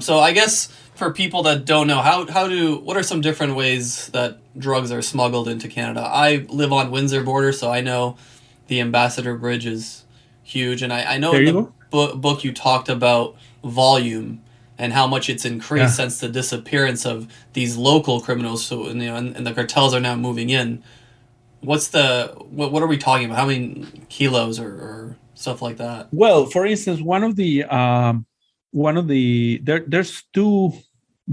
So I guess for people that don't know, what are some different ways that drugs are smuggled into Canada? I live on Windsor border, so I know the Ambassador Bridge is huge, and I know There in you the go. book you talked about volume and how much it's increased Yeah. since the disappearance of these local criminals. So and the cartels are now moving in. What are we talking about? How many kilos or stuff like that? Well, for instance, there's two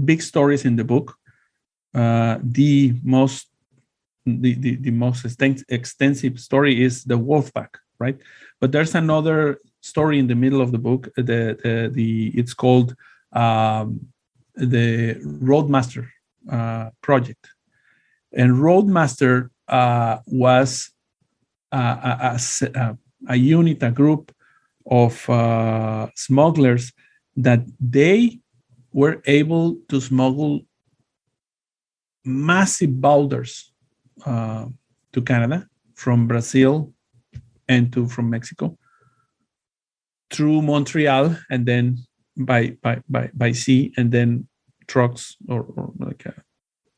big stories in the book. The most extensive story is the Wolfpack, right? But there's another story in the middle of the book. The it's called the Roadmaster project, and Roadmaster was a unit, a group of smugglers that they were able to smuggle massive boulders to Canada from Brazil and from Mexico through Montreal, and then by sea, and then trucks or like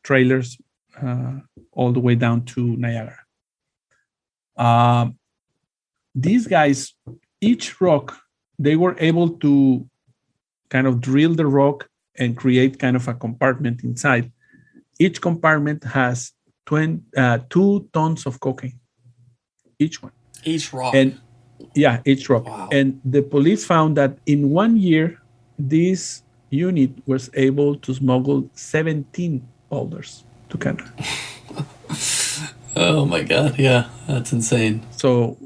trailers all the way down to Niagara. These guys, each rock, they were able to kind of drill the rock and create kind of a compartment inside. Each compartment has 2 tons of cocaine, each one. Each rock. And yeah, each rock. Wow. And the police found that in 1 year, this unit was able to smuggle 17 boulders to Canada. Oh my God! Yeah, that's insane. So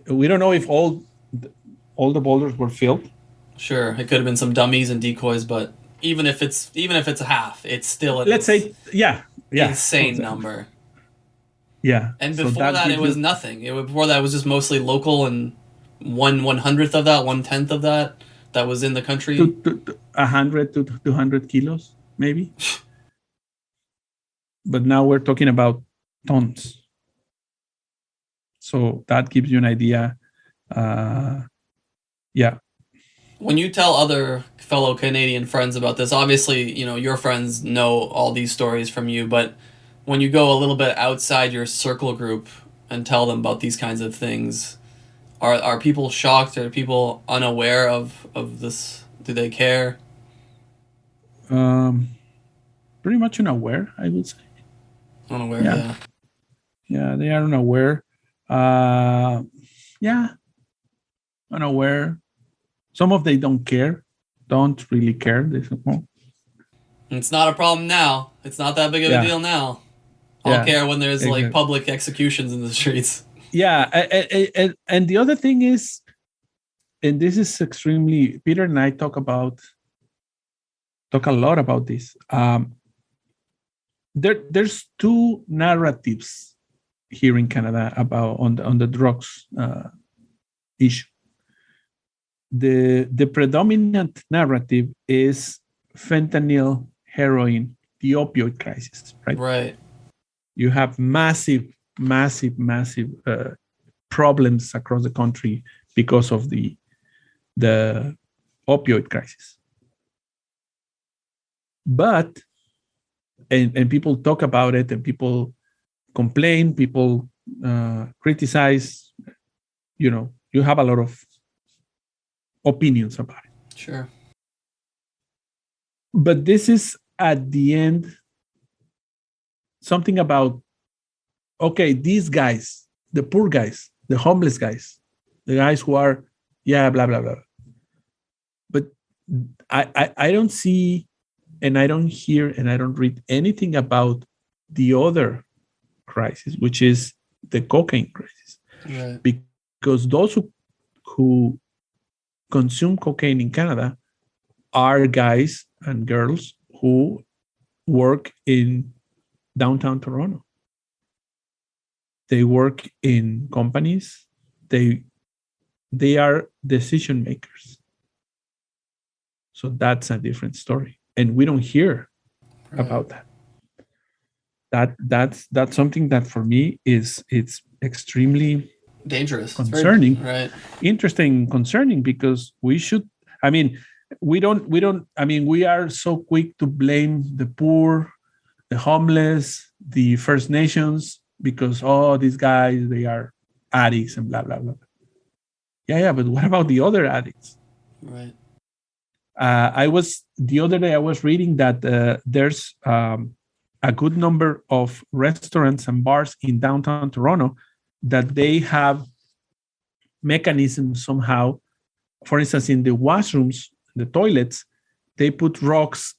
we don't know if all the boulders were filled. Sure, it could have been some dummies and decoys, but even if it's a half, it's still Let's say, yeah, insane number. Yeah. And before that, it was nothing. Before that, it was just mostly local, and 1/100th of that, 1/10th of that was in the country. 100 to 200 kilos, maybe. But now we're talking about tons. So that gives you an idea. Yeah. When you tell other fellow Canadian friends about this, obviously, your friends know all these stories from you, but when you go a little bit outside your circle group and tell them about these kinds of things, are people shocked? Are people unaware of this? Do they care? Pretty much unaware, I would say. Unaware, yeah. Yeah, they are unaware. Yeah, unaware. Some of they don't really care. They say, oh. It's not a problem now. It's not that big of a deal now. I'll care when there's like public executions in the streets. Yeah, and the other thing is, and this is extremely, Peter and I talk a lot about this. There's two narratives here in Canada about on the drugs issue. The predominant narrative is fentanyl, heroin, the opioid crisis, right? Right. You have massive problems across the country because of the opioid crisis. But and people talk about it, and people complain, people criticize. You have a lot of opinions about it. Sure. But this is at the end something about, okay, these guys, the poor guys, the homeless guys, the guys who are, blah, blah, blah. But I don't see, and I don't hear, and I don't read anything about the other crisis, which is the cocaine crisis. Right. Because those who consume cocaine in Canada are guys and girls who work in downtown Toronto. They work in companies. They are decision makers. So that's a different story, and we don't hear about that. That's something that for me it's extremely dangerous, concerning, right? Interesting, concerning, because we should. I mean, we don't, I mean, we are so quick to blame the poor, the homeless, the First Nations, because these guys, they are addicts and blah blah blah. Yeah, but what about the other addicts? Right. I was the other day I was reading that there's a good number of restaurants and bars in downtown Toronto that they have mechanisms somehow. For instance, in the washrooms, the toilets, they put rocks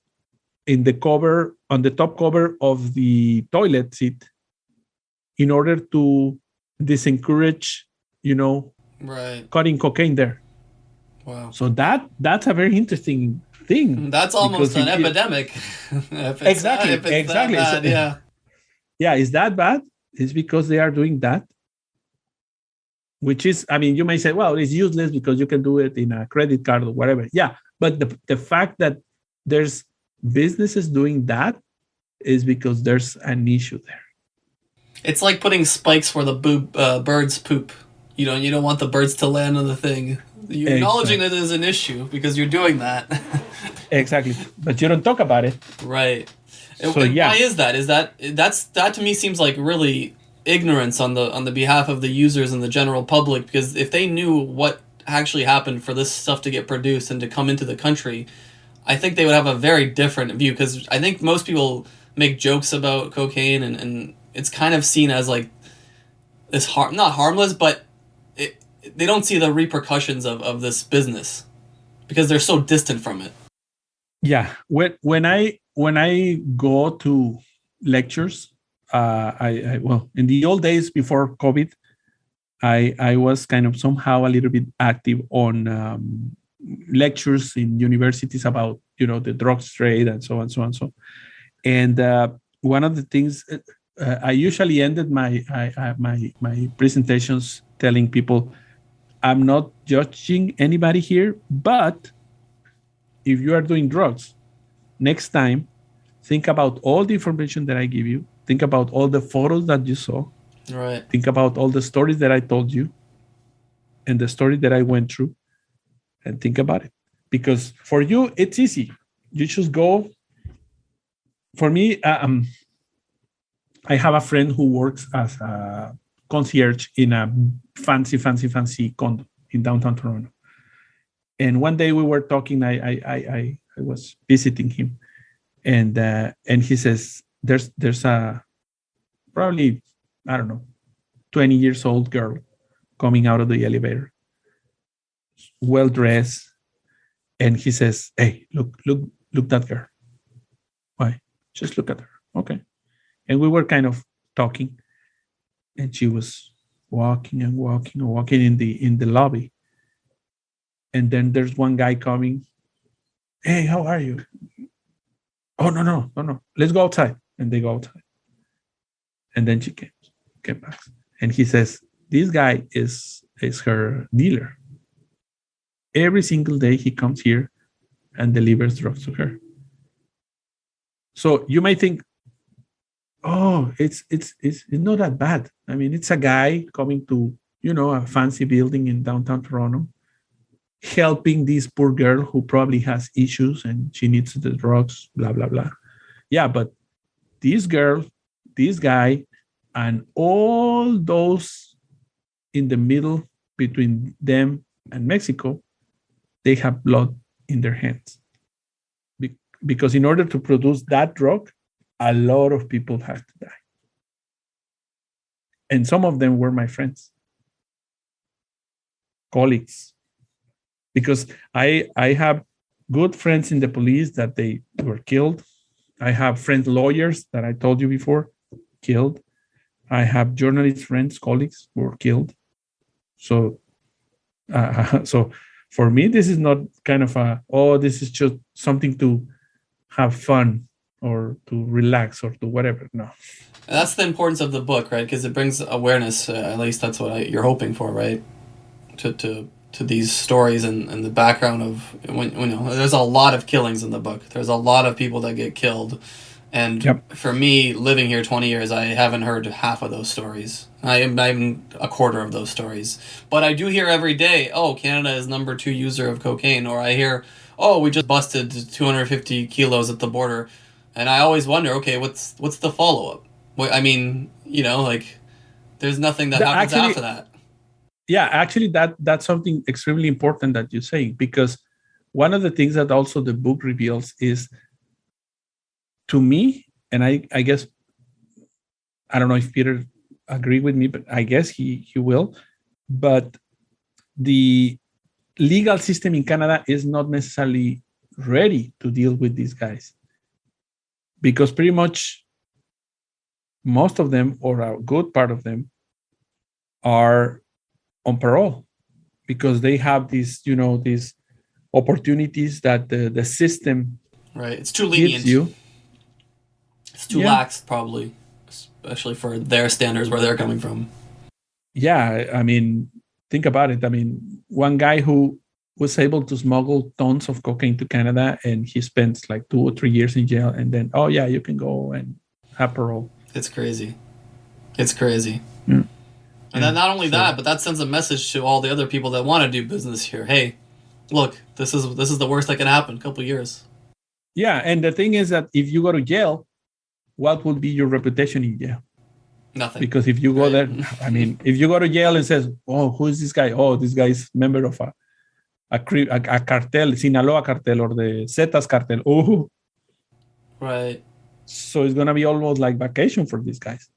in the cover, on the top cover of the toilet seat, in order to disencourage, Right. cutting cocaine there. Wow. So that's a very interesting thing. That's almost an epidemic. Exactly. If it's that bad, yeah. Yeah, is that bad? It's because they are doing that. Which is, I mean, you may say, well, it's useless because you can do it in a credit card or whatever. Yeah, but the fact that there's businesses doing that is because there's an issue there. It's like putting spikes where the birds poop. You don't want the birds to land on the thing. You're acknowledging that there's an issue because you're doing that. Exactly, but you don't talk about it. Right. So yeah, why is that? That to me seems like really ignorance on the behalf of the users and the general public, because if they knew what actually happened for this stuff to get produced and to come into the country, I think they would have a very different view, because I think most people make jokes about cocaine and it's kind of seen as like this not harmless, but they don't see the repercussions of this business because they're so distant from it. Yeah, when I go to lectures, I well, in the old days before COVID, I was kind of somehow a little bit active on lectures in universities about the drugs trade and so on, so on, so. And one of the things I usually ended my presentations telling people, I'm not judging anybody here, but if you are doing drugs, next time, think about all the information that I give you. Think about all the photos that you saw. Right. Think about all the stories that I told you and the story that I went through, and think about it. Because for you, it's easy. You just go. For me, I have a friend who works as a concierge in a fancy condo in downtown Toronto. And one day we were talking. I was visiting him, and he says there's a probably, I don't know, 20 years old girl coming out of the elevator, well dressed, and he says, "Hey, look that girl. Why? Just look at her." Okay. And we were kind of talking, and she was walking in the lobby. And then there's one guy coming. "Hey, how are you?" "Oh, no. Let's go outside." And they go outside. And then she came back. And he says, this guy is her dealer. Every single day he comes here and delivers drugs to her. So you may think, oh, it's not that bad. I mean, it's a guy coming to, a fancy building in downtown Toronto, helping this poor girl who probably has issues and she needs the drugs, blah, blah, blah. Yeah, but this girl, this guy, and all those in the middle between them and Mexico, they have blood in their hands. Because in order to produce that drug, a lot of people have to die. And some of them were my friends, colleagues. Because I have good friends in the police that they were killed. I have friends, lawyers that I told you before, killed. I have journalist friends, colleagues who were killed. So, so for me, this is not kind of this is just something to have fun or to relax or to whatever. No. That's the importance of the book, right? Because it brings awareness. At least that's what you're hoping for, right? To these stories and the background of when there's a lot of killings in the book. There's a lot of people that get killed, and For me, living here 20 years, I haven't heard half of those stories. I am not even a quarter of those stories. But I do hear every day, oh, Canada is number 2 user of cocaine, or I hear, oh, we just busted 250 kilos at the border, and I always wonder, okay, what's the follow up? I mean, like there's nothing that happens after that. Yeah, actually, that's something extremely important that you say, because one of the things that also the book reveals is, to me, and I guess, I don't know if Peter agree with me, but I guess he will. But the legal system in Canada is not necessarily ready to deal with these guys, because pretty much most of them, or a good part of them, are on parole, because they have these opportunities that the system, right, it's too lenient. Gives you. It's too lax, probably, especially for their standards, where they're coming from. Yeah, I mean, think about it. I mean, one guy who was able to smuggle tons of cocaine to Canada, and he spends like 2 or 3 years in jail, and then, oh yeah, you can go and have parole. It's crazy. It's crazy. Yeah. And then not only that, but that sends a message to all the other people that want to do business here. Hey, look, this is the worst that can happen. A couple years. Yeah, and the thing is that if you go to jail, what will be your reputation in jail? Nothing. Because if you go there, I mean, if you go to jail and says, oh, who is this guy? Oh, this guy is member of a cartel, Sinaloa cartel, or the Zetas cartel. Oh, right. So it's gonna be almost like vacation for these guys.